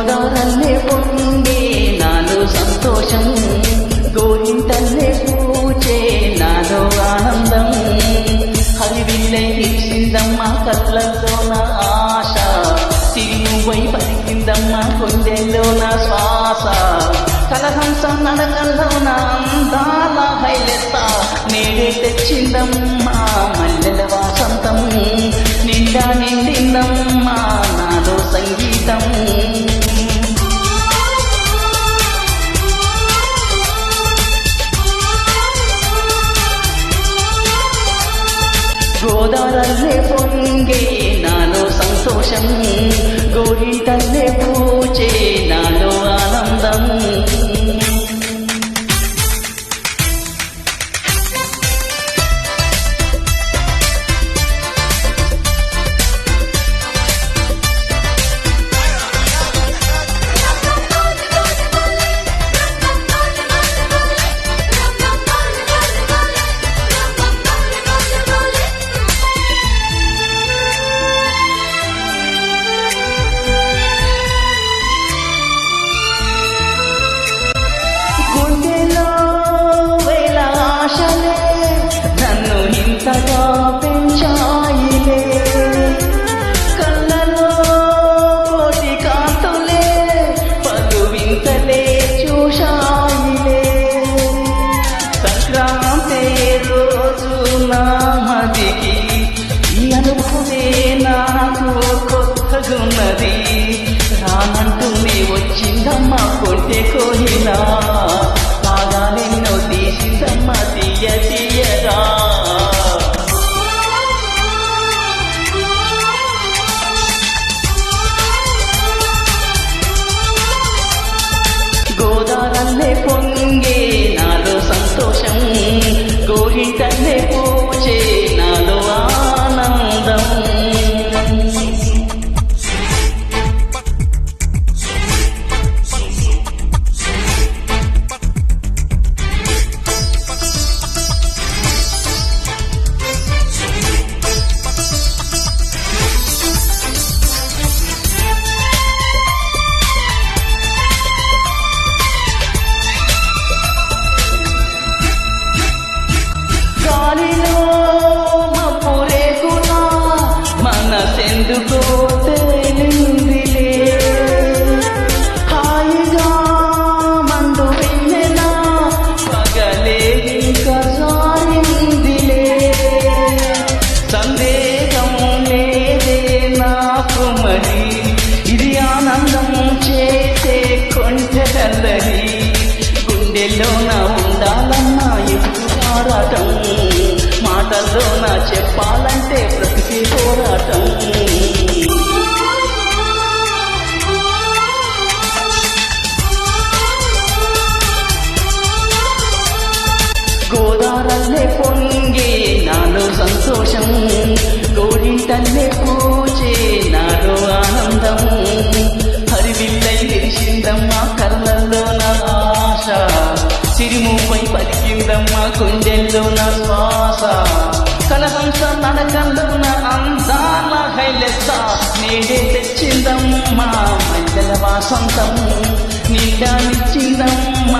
గోదారల్లే పొంగే నాలో సంతోషం, గోరింటల్లే పూచే నాలో ఆనందం. హరివిల్లై తీసిందమ్మ కళ్ళల్లోన ఆశ, తిరుగువై పలికిందమ్మ గుండెల్లోన శ్వాస. కలహంస నడకల్లోన అందాల హైలెత్త, నేడే తెచ్చిందమ్మ మల్లెల వాసంతం. నిండా నిండిందమ్మ నాలో సంగీతం. గోదారల్లే పొంగే నాలో సంతోషం, గోరింటల్లే పూచే నాలో ఆనందం. నన్ను ఇంతగా పెంచాయిలే, కళ్ళలో కోటి కాంతులే పలు వింతలే చూశాయిలే. సంక్రాంతి రోజు నా మదికి ఈ అనుభవే నాకు కొత్తగున్నది. రానంటూనే వచ్చిందమ్మ కొంటె కోయిలా, కాగాలెన్నో తీసిందమ్మ తీయ తీయగా. గోదారల్లే పొంగే నాలో సంతోషం, గోరింటల్లే పూచే నాలో ఆనందం. గాలిలో మబ్బు రేకులా మనసెందుకో తేలిందిలే, హాయిగా మండు వెన్నెలా పగలే ఇంకా సారిందిలే. సందేహం లేదే నాకు మరి, ఇది ఆనందం చేసే కొంచెలల్లరి. గుండెల్లోన ఉండాలన్నా ఎప్పుడు పోరాటం, మాటల్లోన చెప్పాలంటే ప్రతి పోరాటం. గోదారల్లే పొంగే నాలో సంతోషం, గోరింటల్లే పూచే నాలో ఆనందం. హరివిల్లై విరిసిందమ్మ కళ్ళల్లోన ఆశ, సిరిముపై పలికిందమ్మ గుండెల్లోన శ్వాస. కలహంస నడకల్లోన అందాల హైలెత్త, నేడే తెచ్చిందమ్మ మల్లెల వాసంతం. నిండా నిచ్చిందమ్మ